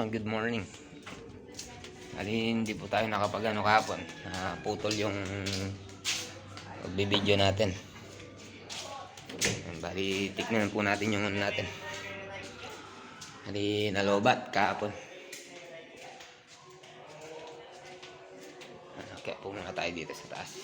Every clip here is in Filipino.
Good morning. Hindi po tayo nakapag-ano kahapon. Putol yung pagbibideo natin. Bali, tignan po natin yung ano natin. Nalobat kahapon. Kaya po muna tayo dito sa taas.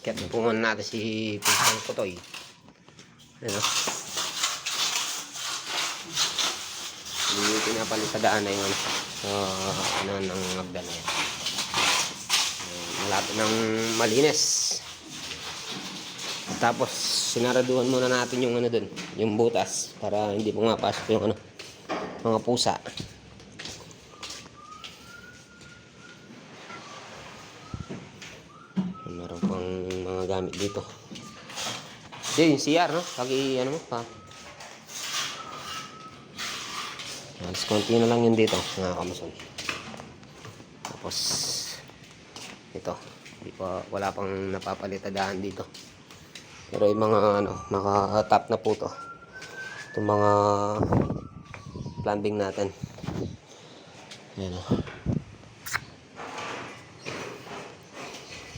Kaya napungan natin si Pinsang Putoy. Ano? Hindi pinapalitadaan na yung ano ng magdan na yan. Malapit ng malinis. Tapos sinaraduhan muna natin yung ano dun, yung butas para hindi pumapasok yung ano, mga pusa. Meron pang mga gamit dito. Yung CR, no? Lagi, ano mo, pa. Alas, konti na lang yun dito, mga kamuson. Tapos, ito. Wala pang napapalitadaan dito. Pero yung mga, ano, maka-top na po to. Itong mga plumbing natin. Ayan, o.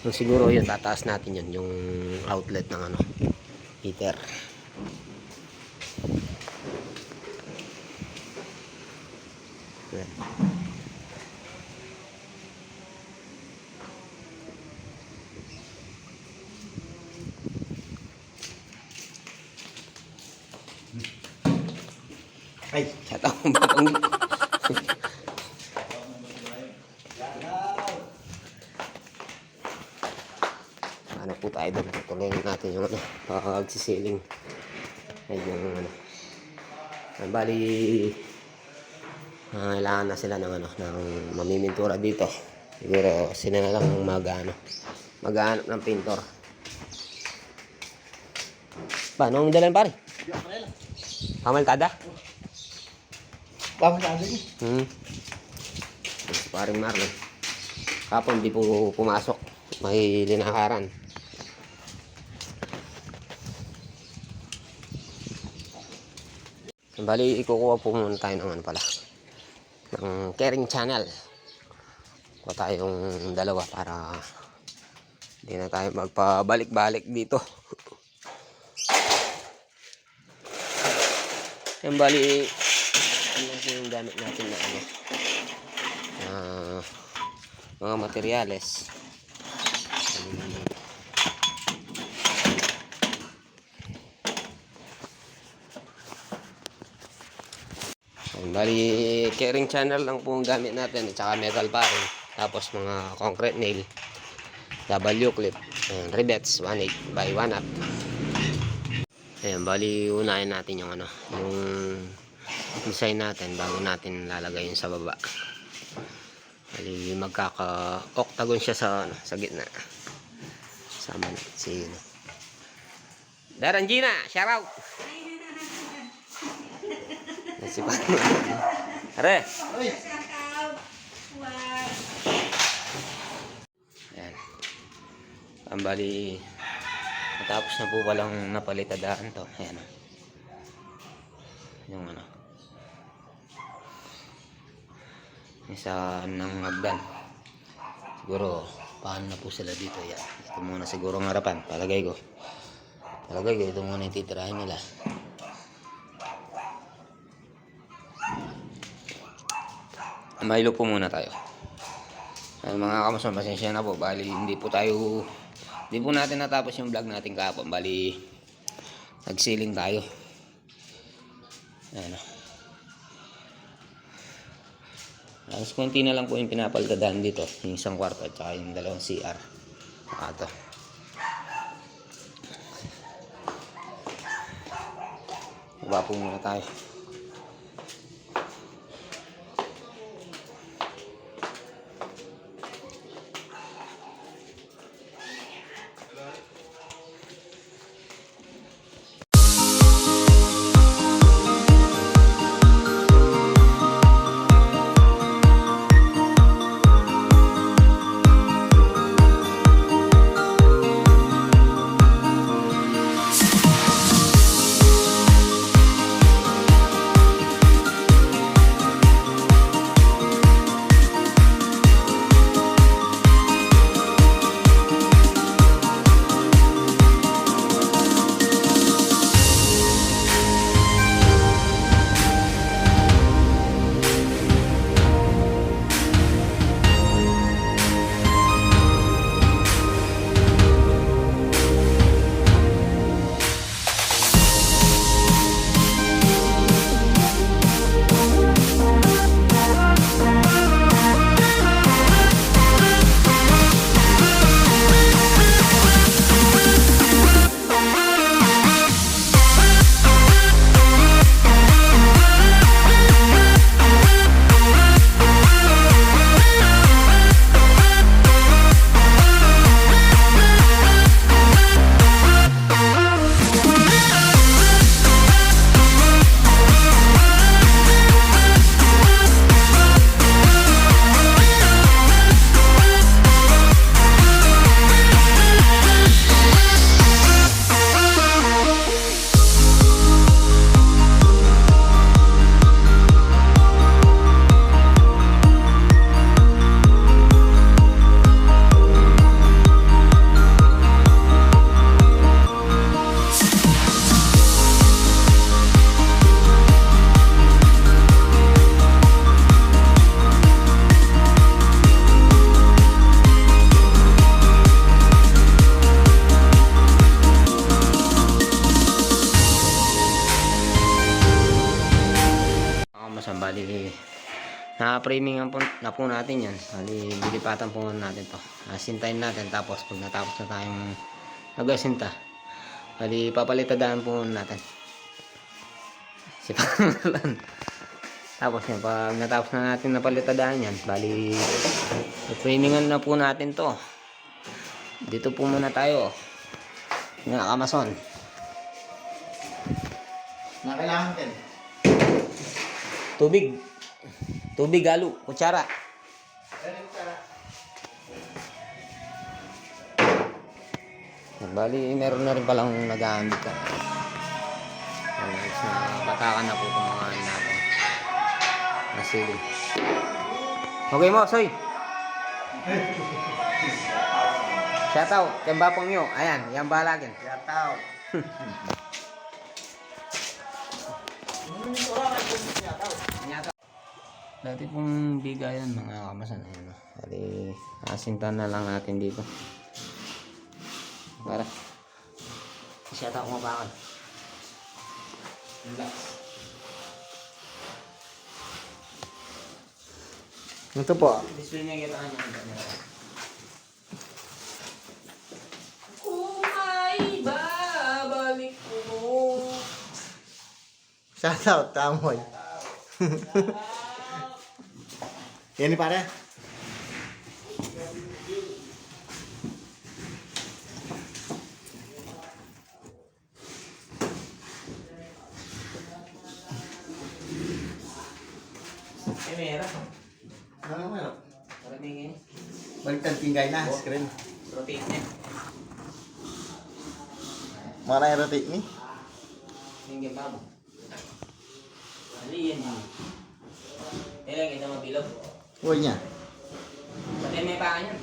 Siguro yun, tataas natin yun, yung outlet ng ano, heater. Ayan. Ay, shut up. Ano po tayo doon, tuloyin natin yung ano, pagsisiling. Ay yung ano, bali kailangan na sila ng ano, ng mamimintura dito. Siguro sila na lang maghanap ng pintor. Paano ang dalan pare? Pamalkada? Pamalkada niya? Paring Marlon kapon di po pumasok, may linakaran. Bali, ikukuha po muna tayo ng ano pala, ng caring channel. Kuha tayong dalawa para hindi na tayo magpabalik-balik dito. Yan, bali, ano po yung gamit natin na ano, mga materyales. Bali, caring channel lang po ang gamit natin at saka metal paring. Tapos mga concrete nail, W clip, rivets 1/8 by 1/2. Ayan, bali unahin natin yung ano, yung design natin bago natin lalagay yun sa baba. Bali magkaka-octagon siya sa ano, sa gitna. Sama na si Daranjina, shout out. Si Paano. Are. Ayan. Ang bali, natapos na po palang napalitadaan to. Ayan o. Yung ano. Isa ng hagdan. Siguro, paano na po sila dito. Yan. Ito muna siguro ang harapan. Palagay ko. Ito muna yung titirahin nila. Mahilo po muna tayo. Ay, mga kamusta, pasensya na po. Bali, hindi po natin natapos yung vlog natin kahapon. Bali, nagsiling tayo. Ayan o. Alas konti na lang po yung pinapalitadaan dito. Yung isang kwarto at saka yung dalawang CR. Ito. Baba po muna tayo. Bali, na-framing na po natin yan. Bali, bilipatan po natin to. Sintayin natin. Tapos, pag natapos na tayong nag-asinta, bali, papalitadaan po natin. Sipangalan. Tapos yan, pag natapos na natin napalitadaan yan, bali, framingan na po natin to. Dito po muna tayo. Nga, Amazon. Na kailangan din. Tubig halo, kutsara. Bali, meron na rin palang nag-aambit ka. Batakan na po kung mga natin. Nasiling. Okay mo, Soy. Shoutout, yung bapong nyo. Ayan, yung balagin. Shoutout. Dati pong bigayan mga kamasan. Bali, asintan na lang natin dito. Para shoutout mo bakal. Ito po. Display niya kita ano. Kung ay babalik ko. Shoutout, Tamoy. Yan ni pare. Meron. Ano meron? Maraming Baliktad tingay na, screen. rotate niya. Mana yang roti ni? Tinggi pa mo. Ano yan yun? Kailan kita mabilog? Oh nya. Pati may paan yan.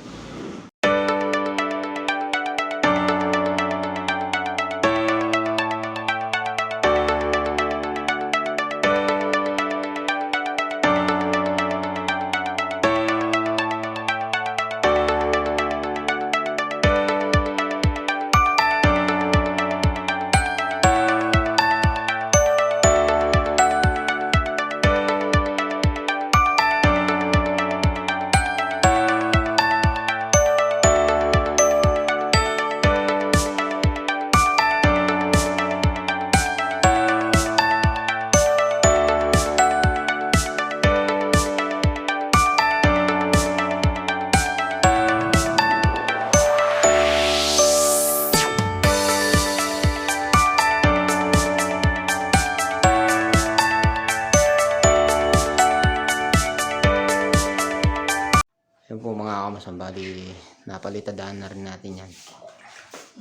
Yan po mga kamasang, bali napalitadaan na rin natin yan.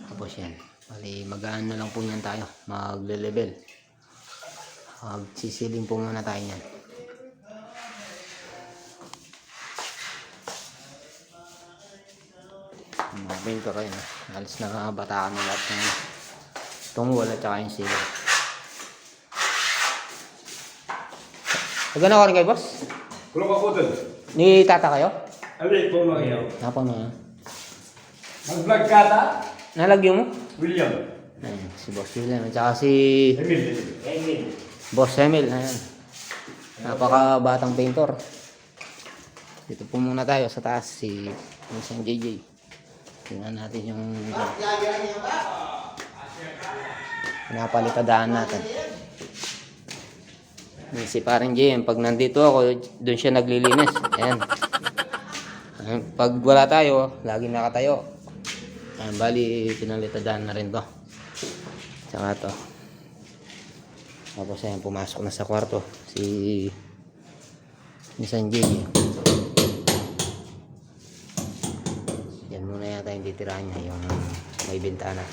Tapos yan, bali magaan na lang po yan tayo, magle-level. Magsisiling po muna tayo yan. Mga pinto kayo na, alis na bataan na lahat ng tungwal at saka yung siling. Nagana ka rin kayo, boss? Kulong ako dun. Ni tata kayo? Alay, po mga iyaw. Napa na. Mag-vlog ka ta? Nalagyo mo? William. Ayan, si Boss William at saka si Emil. Boss Emil. Ayan. Napakabatang painter. Dito po muna tayo sa taas, si Minsan JJ. Tingnan natin yung pinapalitadaan natin. Si parang JM, pag nandito ako, doon siya naglilinis. Ayan. Pag wala tayo, lagi nakatayo. Ayan, bali, pinalitadaan na rin to. Tsaka to. Tapos ayan, pumasok na sa kwarto si Minsan JJ. Yan muna yata yung titirahan niya, yung may bintana.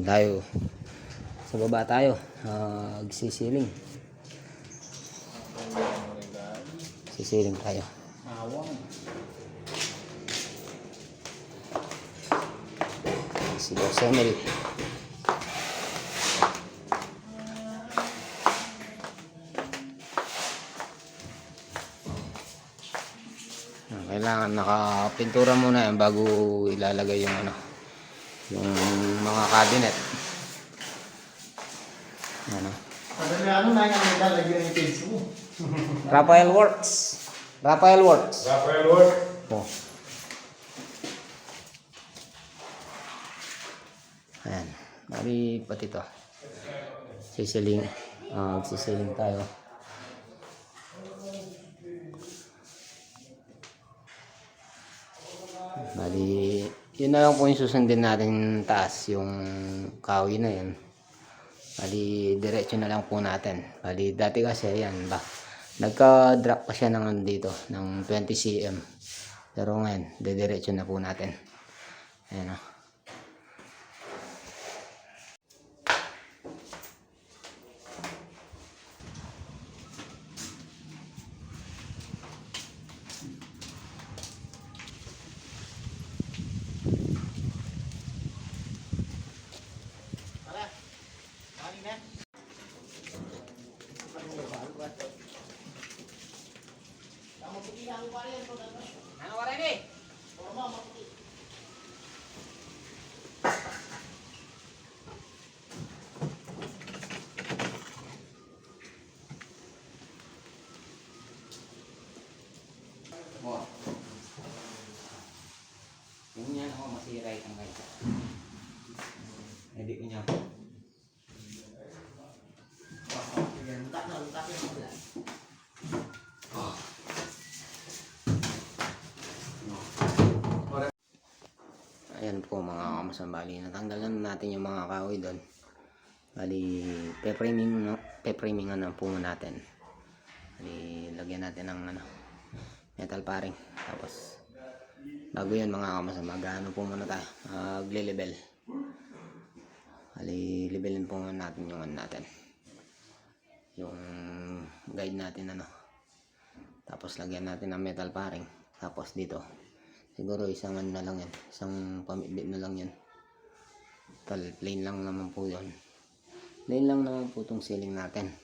Tayo sa baba tayo, sisiling tayo. Si Boss Emil. Kailangan nakapintura muna yan bago ilalagay yung yung mga cabinet. Ano? Ano na yang nilalagyan ng page mo? Raphael Works. Rafael Ward. Oh. Ayan. Bali pati to. Sisiling. Sisiling tayo. Bali, yun na lang po yung susundin natin taas, yung kahoy na yun. Bali, diretso na lang po natin. Bali, dati kasi, ayan ba, nagka-drop pa siya ng dito, ng 20 cm. Pero ngayon, diretso na po natin. Ayan o. Ano ka rin eh? Oh. Yung yan ako masira itang kayo. Hindi ko niya. Ayan po mga kamasang, bali natanggalan natin yung mga kahoy doon. Bali pe-framing na po natin. Bali lagyan natin ng metal paring. Tapos Bago yan mga kamasan, mag-ano po muna tayo, magle-level. Levelin po muna natin yung ano natin, yung guide natin ano. Tapos lagyan natin ng metal paring. Tapos dito, siguro isang ano na lang yan, isang pamidbit na lang yan. Plain lang naman po yun. Plain lang naman po itong ceiling natin.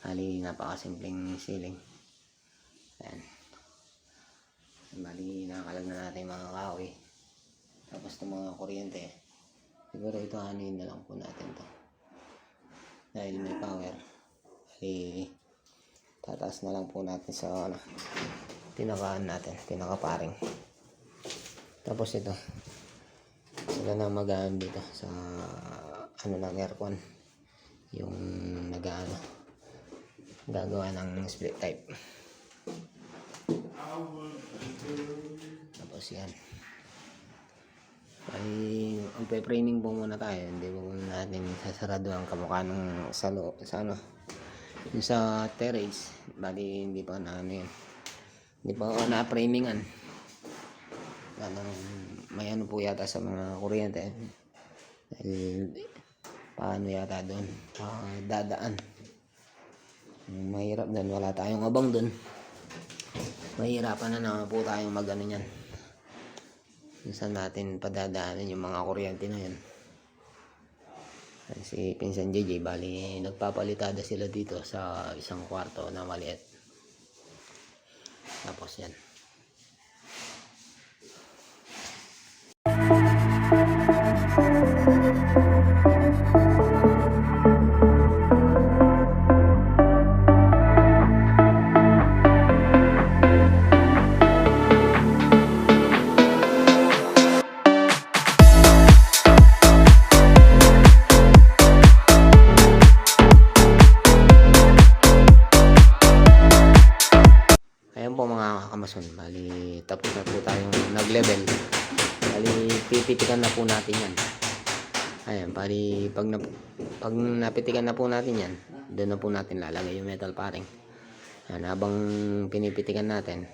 Napakasimpleng ceiling. Ayan. Nakalag na natin yung mga kahoy. Tapos itong mga kuryente, siguro ito hanuin na lang po natin to. Dahil may power. Tataas na lang po natin sa ano, tinakaan natin, tinakaparing. Tapos ito, sila na mag-aan dito sa ano ng aircon, yung nag-ano, gagawa ng split type. Tapos yan, ay magpe-framing po muna tayo. Hindi po natin sasarado ang kamukha ng sa ano, yung sa terrace. Bali hindi pa na ano yun, hindi pa na-framingan. May ano po yata sa mga kuryente, dahil paano yata doon dadaan. Mahirap doon, wala tayong abang doon. Mahirapan na naman po tayong mag-ano yan, saan natin padadaanan yung mga kuryente na yan. Si Pinsan JJ, bali nagpapalitada sila dito sa isang kwarto na maliit. Tapos yan, ayan po mga kamason, bali tapos na po tayong nag-level. Bali pipitikan na po natin yan. Ayan, bali pag napitikan na po natin yan, doon na po natin lalagay yung metal paring. Ayan, habang pinipitikan natin,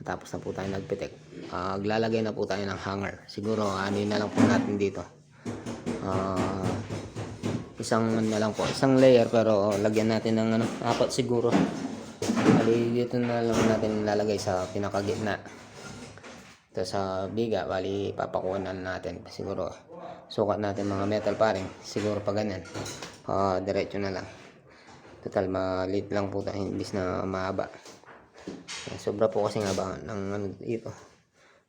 tapos na po tayo nagpitik, lalagay na po tayo ng hanger. Siguro ano na lang po natin dito, isang na lang po, isang layer, pero lagyan natin ng ano, 4 siguro. Bali dito na lang natin lalagay sa pinakagitna. Ito sa biga, bali papakuhanan natin. Siguro sukat natin mga metal paring, siguro pa ganyan, diretso na lang. Total maliit lang po tayo, imbis na mahaba. Sobra po kasi nga ba ng ano dito,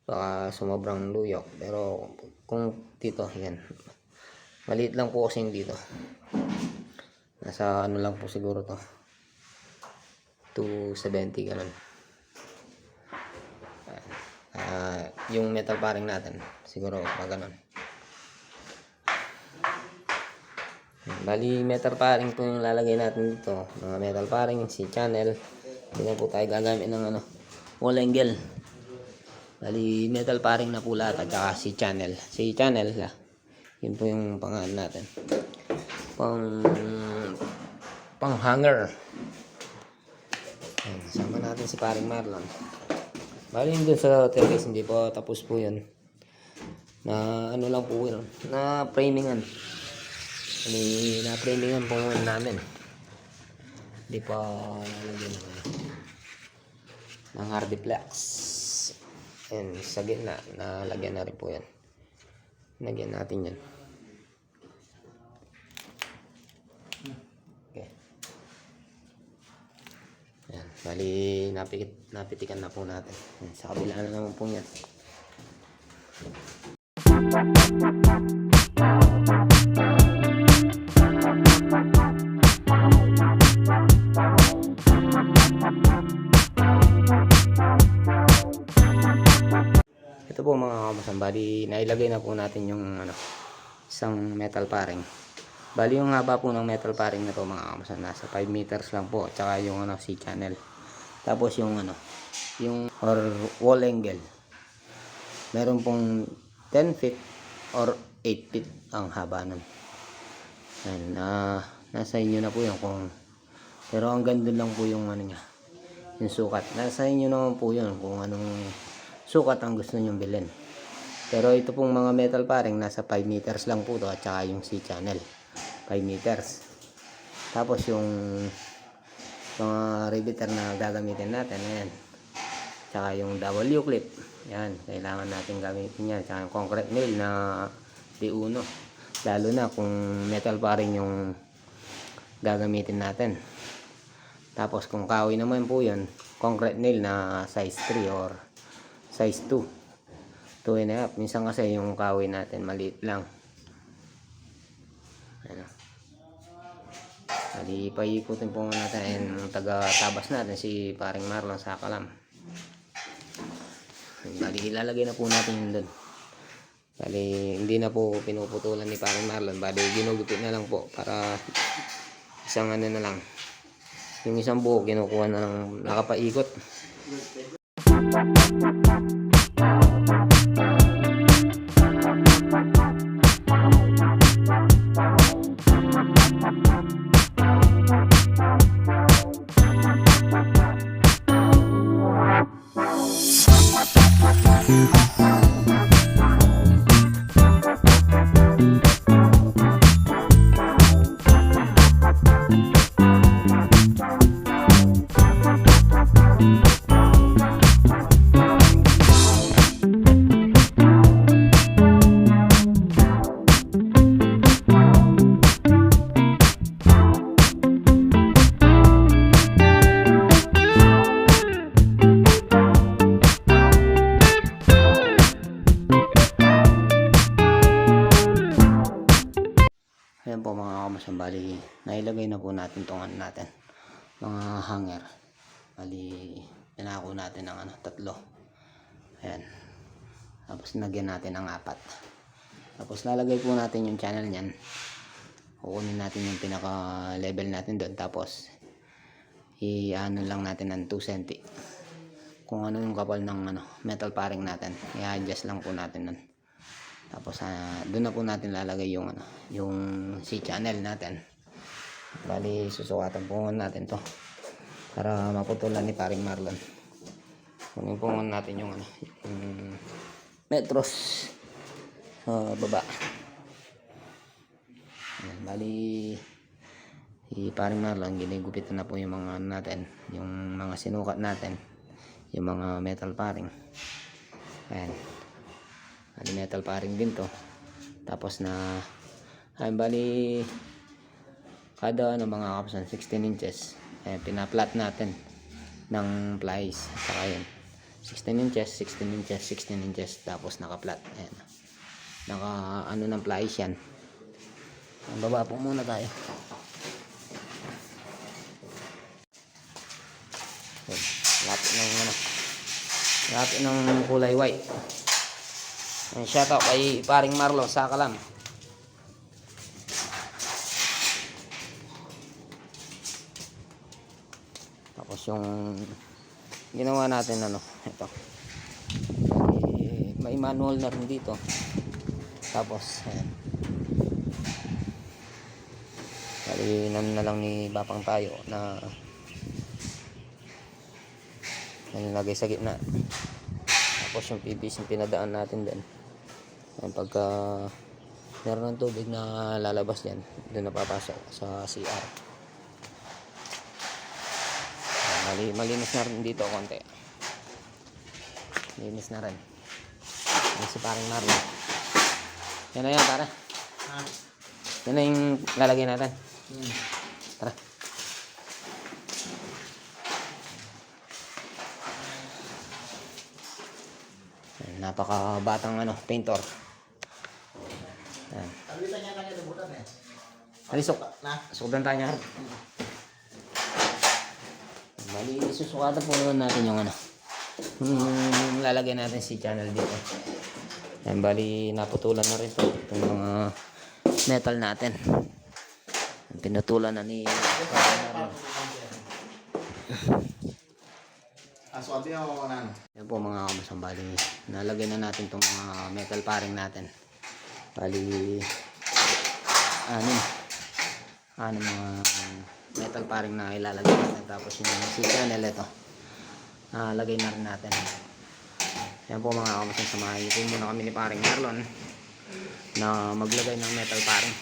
baka sumobrang luyok. Pero kung dito, yan, maliit lang po kasi dito. Nasa ano lang po siguro to, 270 ganun. Yung metal paring natin siguro pa ganun. Bali metal paring po yung lalagay natin dito, mga metal paring, si channel. Hindi na po tayo gagamit ng ano, wall angle. Bali metal paring na po lahat, at saka si channel yun po yung pangalan natin, pang hanger. Ayan, sama natin si paring Marlon. Bali doon sa terrace, hindi pa tapos po yun. Na ano lang po yun, na framingan. Na framingan po namin. Hindi pa lalagyan ng hardiplex. Ayan, sa gitna, nalagyan na rin po yan. Lagyan natin yan. Okay. Ayan, bali napitikan na po natin. Ayan, sa kabila na naman po yan. Ito po mga kamasan, bali nailagay na po natin yung ano, isang metal paring. Bali yung haba po ng metal paring na to mga kamasan, nasa 5 meters lang po, at saka yung ano, C-channel. Tapos yung ano, yung or wall angle, meron pong 10 feet or 8 feet ang haba nun. Ayan, nasa inyo na po yun kung, pero ang ganda lang po yung ano niya, yung sukat. Nasa inyo naman po yun kung anong sukat ang gusto nyong bilhin. Pero ito pong mga metal paring nasa 5 meters lang po to, at saka yung C-channel 5 meters. Tapos yung mga riveter na gagamitin natin, ayan. Tsaka yung W clip, yan, kailangan natin gamitin yan. Tsaka yung concrete nail na D1, lalo na kung metal paring yung gagamitin natin. Tapos kung kahoy naman po yun, concrete nail na size 3 or size 2, 2.5. Minsan kasi yung kahoy natin maliit lang. Ano. Bali, paikutin po natin yung taga-tabas natin, si paring Marlon sa Kalam. Bali, ilalagay na po natin yun doon. Bali, hindi na po pinuputulan ni paring Marlon. Bali, ginugupit na lang po para isang ano na lang. Yung isang buo, kinukuha na lang nakapaikot. Ayan po mga kamasang, bali nailagay na po natin itong ano natin, mga hanger. Bali pinako natin ng ano, 3. Ayan. Tapos nagyan natin ng 4. Tapos lalagay po natin yung channel niyan. Kukunin natin yung pinaka level natin doon. Tapos i-ano lang natin ng 2 cm. Kung ano yung kapal ng ano, metal paring natin, i-adjust lang po natin nun. Tapos doon na po natin lalagay yung ano, yung C-channel natin. Bali susukatan po natin to para maputulan ni paring Marlon. Kunin po natin yung ano, yung metros sa baba. Ayan, bali paring Marlon, ginigupitan na po yung mga ano natin, yung mga sinukat natin, yung mga metal paring. Ayan. Metal paring din to. Tapos na bali kada ano mga kapsan 16 inches pinaplat natin ng plies. Saka yun 16 inches 16 inches 16 inches, tapos nakaplat. Ayan, naka ano ng plies yan. Baba po muna tayo. Lapit ng ano, lapit ng kulay white. Shout out kay paring Marlon sa Kalam. Tapos yung ginawa natin ano, ito. May manual na rin dito. Tapos ayan. Bali na lang ni Bapang tayo na nilagay sa gitna. Tapos yung PVC yung pinadaan natin din. Ayan, pagka meron ng tubig na lalabas yan, doon napapasok sa CR. Ayan, malinis na rin dito konti. Malinis na rin. Ayan si paring Marlon. Yan na yan, tara. Yan na yung lalagay natin. Tara. Ayan, napakabatang ano, painter. Ayan. Alitan niya kanya nabutan eh. Alisok. Sukutan tayo niya. Bali, susukatan po naman natin yung ano. Lalagay natin si channel dito. Ayan, bali, naputulan na rin ito. Itong mga metal natin. Pinutulan na ni Aswabi ako na ano. yan po mga kamasang, bali nalagay na natin itong mga metal paring natin. Bali ano mga metal paring na ilalagay natin. Tapos yung C-channel ito nalagay na rin natin. Ayan po mga kamasan, samahan niyo po muna kami ni paring Marlon na maglagay ng metal paring.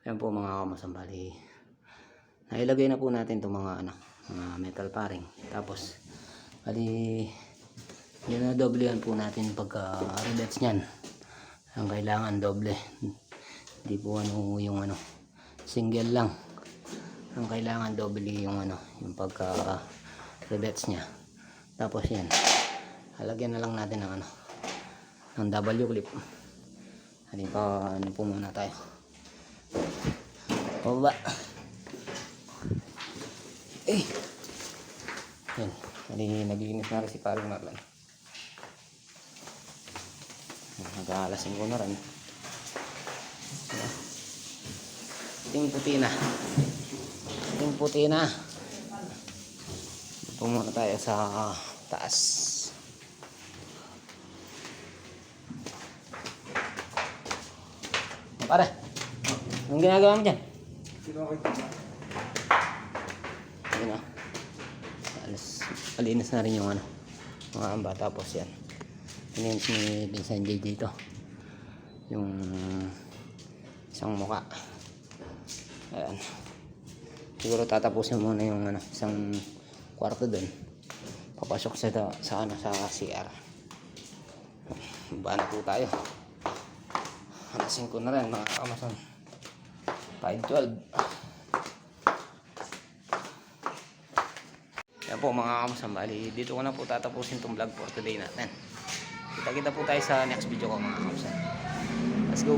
Ayan po mga kamasambali, nailagay na po natin itong mga metal paring. Tapos bali yun na doblehan po natin pagka rivets nyan. Ang kailangan doble, hindi po yung single lang. Ang kailangan doble yung yung pagka rivets nya. Tapos yan, halagyan na lang natin ng W clip. Halin pa po muna tayo. Baba. Yan. Naglinis na rin si paring Marlon. Nag-aalasin ko na rin. Ting puti na. Ting puti na. Dito muna tayo sa taas. Pare, anong ginagawa mo dyan? Ayun o. Malinis na rin yung mga amba. Tapos yan, ininis ni Vincent J dito yung isang muka. Ayan, siguro tatapusin muna yung isang kwarto dun, papasok sa CR. Baba na po tayo. Hanasin ko na rin mga kamason. 5:12. Yan po mga kamason, bali dito ko na po tatapusin itong vlog for today natin. Kita-kita po tayo sa next video ko mga kamason. Let's go.